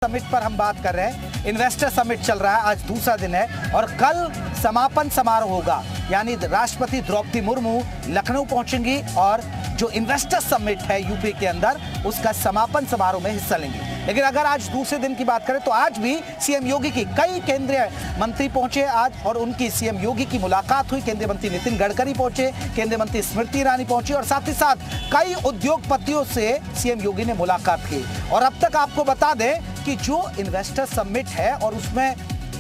Summit पर हम बात कर रहे हैं। इन्वेस्टर समिट चल रहा है, आज दूसरा दिन है और कल समापन समारोह होगा। यानी राष्ट्रपति द्रौपदी मुर्मू लखनऊ पहुंचेंगी और जो इन्वेस्टर समिट है यूपी के अंदर उसका समापन समारोह में हिस्सा लेंगी। लेकिन अगर आज दूसरे दिन की बात करें तो आज भी सीएम योगी की कई केंद्रीय मंत्री पहुंचे आज और उनकी सीएम योगी की मुलाकात हुई। केंद्रीय मंत्री नितिन गडकरी पहुंचे, केंद्रीय मंत्री स्मृति ईरानी पहुंची और साथ ही साथ कई उद्योगपतियों से सीएम योगी ने मुलाकात की। और अब तक आपको बता दें कि जो इन्वेस्टर समिट है और उसमें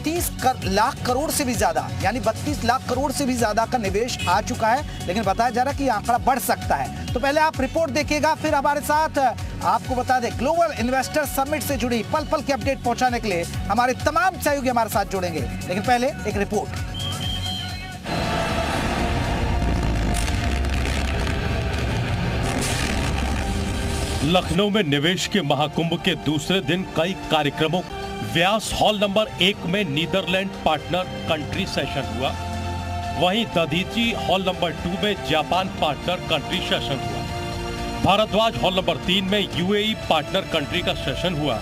30 लाख करोड़ से भी ज्यादा यानी 32 लाख करोड़ से भी ज्यादा का निवेश आ चुका है, लेकिन बताया जा रहा है कि यह आंकड़ा बढ़ सकता है। तो पहले आप रिपोर्ट देखिएगा, फिर हमारे साथ आपको बता दें ग्लोबल इन्वेस्टर समिट से जुड़ी पल पल की अपडेट पहुंचाने के लिए हमारे तमाम सहयोगी हमारे साथ जुड़ेंगे। लेकिन पहले एक रिपोर्ट। लखनऊ में निवेश के महाकुंभ के दूसरे दिन कई कार्यक्रमों व्यास हॉल नंबर 1 में नीदरलैंड पार्टनर कंट्री सेशन हुआ। वहीं दधीची हॉल नंबर 2 में जापान पार्टनर कंट्री सेशन हुआ। भारद्वाज हॉल नंबर 3 में यूएई पार्टनर कंट्री का सेशन हुआ।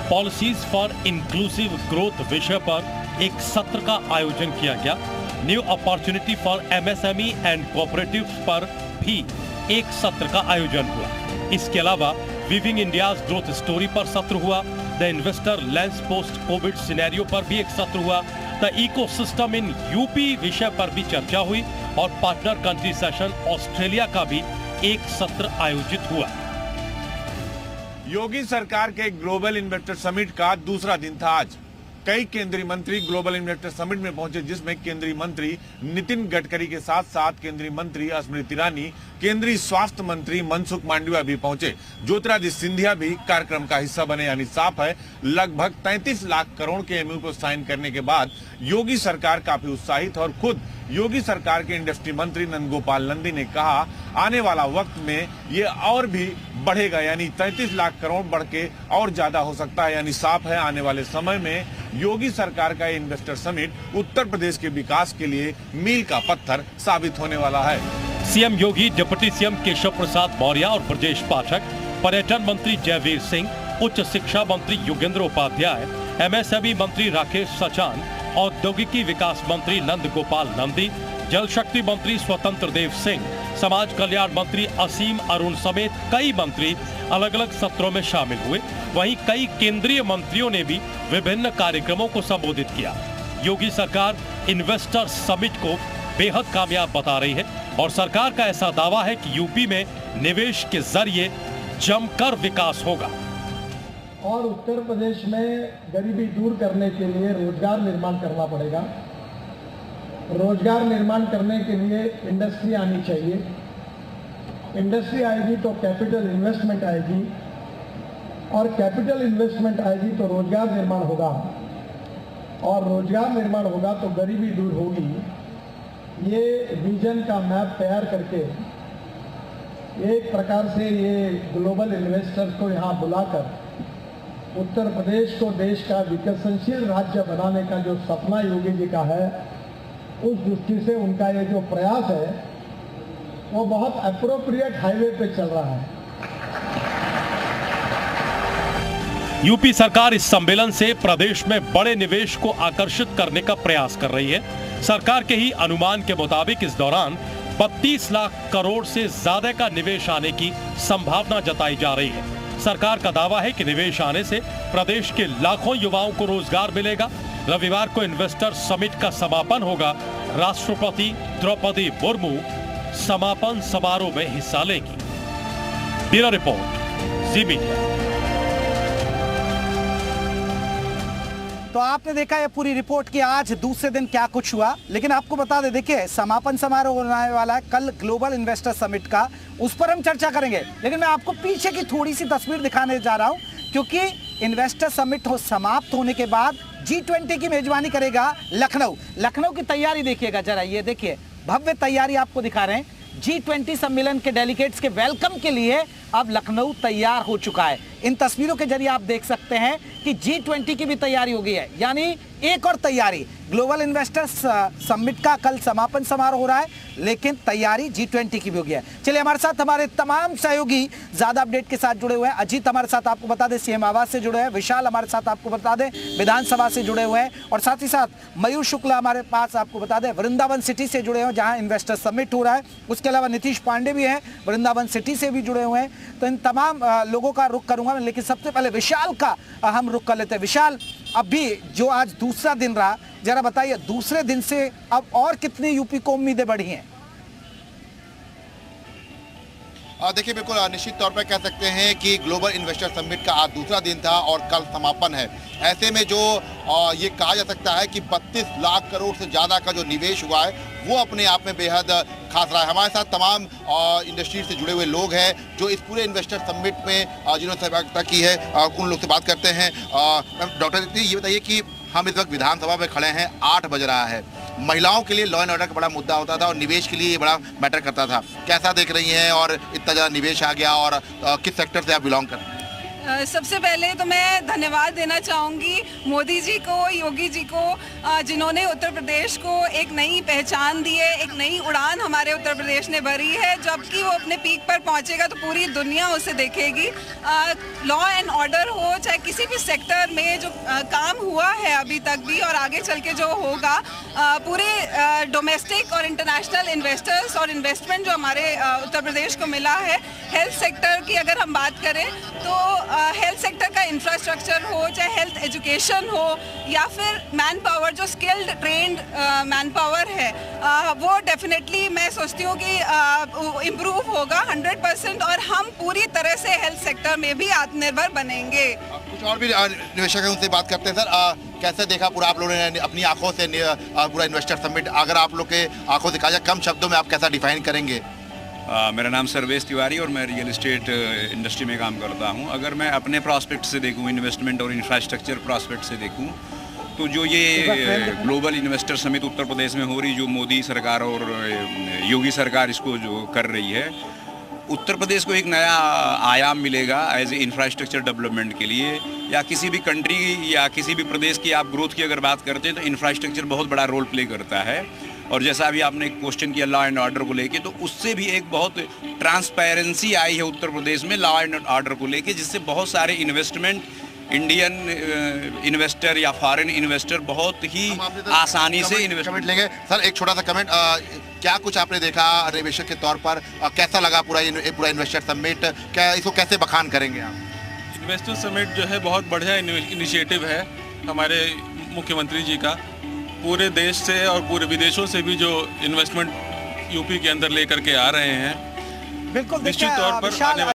पॉलिसीज फॉर इंक्लूसिव ग्रोथ विषय पर एक सत्र का आयोजन किया गया। New opportunity for MSME and cooperatives पर भी एक सत्र का आयोजन हुआ। इसके अलावा विविंग इंडियाज ग्रोथ स्टोरी पर सत्र हुआ। The investor lens post Covid scenario पर भी एक सत्र हुआ। द इकोसिस्टम इन यूपी विषय पर भी चर्चा हुई और पार्टनर कंट्री सेशन ऑस्ट्रेलिया का भी एक सत्र आयोजित हुआ। योगी सरकार के ग्लोबल इन्वेस्टर समिट का दूसरा दिन था आज। कई केंद्रीय मंत्री ग्लोबल इन्वेस्टर समिट में पहुंचे, जिसमें केंद्रीय मंत्री नितिन गडकरी के साथ साथ केंद्रीय मंत्री स्मृति ईरानी, केंद्रीय स्वास्थ्य मंत्री मनसुख मांडविया भी पहुंचे। ज्योतिरादित्य सिंधिया भी कार्यक्रम का हिस्सा बने। यानी साफ है लगभग 33 लाख करोड़ के एमओयू को साइन करने के बाद योगी सरकार काफी उत्साहित। और खुद योगी सरकार के इंडस्ट्री मंत्री नंदगोपाल नंदी ने कहा आने वाला वक्त में ये और भी बढ़ेगा, यानी 33 लाख करोड़ बढ़ के और ज्यादा हो सकता है। यानी साफ है आने वाले समय में योगी सरकार का इन्वेस्टर समिट उत्तर प्रदेश के विकास के लिए मील का पत्थर साबित होने वाला है। सीएम योगी, डिप्टी सीएम केशव प्रसाद मौर्य और ब्रजेश पाठक, पर्यटन मंत्री जयवीर सिंह, उच्च शिक्षा मंत्री योगेंद्र उपाध्याय, एमएसएमई मंत्री राकेश सचान, औद्योगिकी विकास मंत्री नंद गोपाल नंदी, जल शक्ति मंत्री स्वतंत्र देव सिंह, समाज कल्याण मंत्री असीम अरुण समेत कई मंत्री अलग अलग सत्रों में शामिल हुए। वहीं कई केंद्रीय मंत्रियों ने भी विभिन्न कार्यक्रमों को संबोधित किया। योगी सरकार इन्वेस्टर समिट को बेहद कामयाब बता रही है और सरकार का ऐसा दावा है कि यूपी में निवेश के जरिए जमकर विकास होगा और उत्तर प्रदेश में गरीबी दूर करने के लिए रोजगार निर्माण करना पड़ेगा। रोजगार निर्माण करने के लिए इंडस्ट्री आनी चाहिए। इंडस्ट्री आएगी तो कैपिटल इन्वेस्टमेंट आएगी और कैपिटल इन्वेस्टमेंट आएगी तो रोजगार निर्माण होगा और रोजगार निर्माण होगा तो गरीबी दूर होगी। ये विजन का मैप तैयार करके एक प्रकार से ये ग्लोबल इन्वेस्टर्स को यहाँ बुलाकर उत्तर प्रदेश को देश का विकसनशील राज्य बनाने का जो सपना योगी जी का है, उस दृष्टि से उनका ये जो प्रयास है वो बहुत एप्रोप्रिएट हाईवे पे चल रहा है। यूपी सरकार इस सम्मेलन से प्रदेश में बड़े निवेश को आकर्षित करने का प्रयास कर रही है। सरकार के ही अनुमान के मुताबिक इस दौरान 32 लाख करोड़ से ज्यादा का निवेश आने की संभावना जताई जा रही है। सरकार का दावा है कि निवेश आने से प्रदेश के लाखों युवाओं को रोजगार मिलेगा। रविवार को इन्वेस्टर समिट का समापन होगा। राष्ट्रपति द्रौपदी मुर्मू समापन समारोह में हिस्सा लेगी। ब्यूरो रिपोर्ट, जी मीडिया। तो आपने देखा ये पूरी रिपोर्ट कि आज दूसरे दिन क्या कुछ हुआ। लेकिन आपको बता दें, देखिए समापन समारोह होने वाला है कल ग्लोबल इन्वेस्टर समिट का, उस पर हम चर्चा करेंगे। लेकिन मैं आपको पीछे की थोड़ी सी तस्वीर दिखाने जा रहा हूं, क्योंकि इन्वेस्टर समिट समाप्त होने के बाद G20 की मेजबानी करेगा लखनऊ। लखनऊ की तैयारी देखिएगा जरा, ये देखिए भव्य तैयारी आपको दिखा रहे हैं। G20 सम्मेलन के डेलीगेट्स के वेलकम के लिए अब लखनऊ तैयार हो चुका है। इन तस्वीरों के जरिए आप देख सकते हैं कि G20 की भी तैयारी हो गई है, यानी एक और तैयारी। ग्लोबल इन्वेस्टर्स समिट का कल समापन समारोह हो रहा है, लेकिन तैयारी G20 की भी हो गई है। चलिए हमारे साथ हमारे तमाम सहयोगी ज्यादा अपडेट के साथ जुड़े हुए हैं। अजीत हमारे साथ आपको बता दें सीएम आवास से जुड़े हैं, विशाल हमारे साथ आपको बता दें विधानसभा से जुड़े हुए हैं, और साथ ही साथ मयूर शुक्ला हमारे पास आपको बता दें वृंदावन सिटी से जुड़े हुए हैं जहां इन्वेस्टर समिट हो रहा है। उसके अलावा नीतीश पांडे भी हैं, वृंदावन सिटी से भी जुड़े हुए हैं। तो इन तमाम लोगों का रुख करूंगा मैं, लेकिन सबसे पहले विशाल का हम रुख कर लेते हैं। विशाल, अभी जो आज दूसरा दिन रहा, जरा बताइए दूसरे दिन से अब और कितनी यूपी को उम्मीदें बढ़ी हैं? देखिए, बिल्कुल निश्चित तौर पर कह सकते हैं कि ग्लोबल इन्वेस्टर समिट का आज दूसरा दिन था और कल समापन है। ऐसे में जो ये कहा जा सकता है कि 32 लाख करोड़ से ज़्यादा का जो निवेश हुआ है वो अपने आप में बेहद खास रहा है। हमारे साथ तमाम इंडस्ट्री से जुड़े हुए लोग हैं जो इस पूरे इन्वेस्टर समिट में जिन्होंने सहभागिता की है, उन लोग से बात करते हैं। डॉक्टर दीप्ति, ये बताइए कि हम इस वक्त विधानसभा में खड़े हैं, 8 बज रहा है। महिलाओं के लिए लॉ एंड ऑर्डर का बड़ा मुद्दा होता था और निवेश के लिए ये बड़ा मैटर करता था। कैसा देख रही हैं और इतना ज़्यादा निवेश आ गया, और किस सेक्टर से आप बिलोंग करते हैं? सबसे पहले तो मैं धन्यवाद देना चाहूँगी मोदी जी को, योगी जी को, जिन्होंने उत्तर प्रदेश को एक नई पहचान दी है, एक नई उड़ान हमारे उत्तर प्रदेश ने भरी है। जबकि वो अपने पीक पर पहुँचेगा तो पूरी दुनिया उसे देखेगी। लॉ एंड ऑर्डर हो, चाहे किसी भी सेक्टर में जो काम हुआ है अभी तक भी और आगे चल के जो होगा, पूरे डोमेस्टिक और इंटरनेशनल इन्वेस्टर्स और इन्वेस्टमेंट जो हमारे उत्तर प्रदेश को मिला है। हेल्थ सेक्टर की अगर हम बात करें तो हेल्थ सेक्टर का इंफ्रास्ट्रक्चर हो, चाहे हेल्थ एजुकेशन हो, या फिर मैन पावर जो स्किल्ड ट्रेंड मैन पावर है, वो डेफिनेटली मैं सोचती हूँ कि इम्प्रूव होगा 100%, और हम पूरी तरह से हेल्थ सेक्टर में भी आत्मनिर्भर बनेंगे। कुछ और भी निवेशक हैं, उनसे बात करते हैं। सर, कैसे देखा पूरा आप लोगों ने अपनी आंखों से पूरा इन्वेस्टर समिट? अगर आप लोग के आंखों से कहा जाए कम शब्दों में, आप कैसा डिफाइन करेंगे? मेरा नाम सर्वेश तिवारी और मैं रियल एस्टेट इंडस्ट्री में काम करता हूं। अगर मैं अपने प्रॉस्पेक्ट से देखूं, इन्वेस्टमेंट और इंफ्रास्ट्रक्चर प्रॉस्पेक्ट से देखूं, तो जो ये global investor summit Uttar Pradesh में हो रही, जो मोदी सरकार और योगी सरकार इसको जो कर रही है, उत्तर प्रदेश को एक नया आयाम मिलेगा एज ए इंफ्रास्ट्रक्चर डेवलपमेंट के लिए। या किसी भी कंट्री या किसी भी प्रदेश की आप ग्रोथ की अगर बात करते हैं तो इंफ्रास्ट्रक्चर बहुत बड़ा रोल प्ले करता है। और जैसा अभी आपने एक क्वेश्चन किया लॉ एंड ऑर्डर को लेके, तो उससे भी एक बहुत ट्रांसपेरेंसी आई है उत्तर प्रदेश में लॉ एंड ऑर्डर को लेके, जिससे बहुत सारे इन्वेस्टमेंट इंडियन इन्वेस्टर या फॉरेन इन्वेस्टर बहुत ही आसानी से कमेंट लेंगे। सर, एक छोटा सा कमेंट, क्या कुछ आपने देखा निवेशक के तौर पर, कैसा लगा पूरा इन्वेस्टर समिट? क्या इसको कैसे बखान करेंगे आप? इन्वेस्टर समिट जो है बहुत बढ़िया इनिशिएटिव है हमारे मुख्यमंत्री जी का। पूरे देश से और पूरे विदेशों से भी जो इन्वेस्टमेंट यूपी के अंदर लेकर के आ रहे हैं, बिल्कुल निश्चित तौर पर आने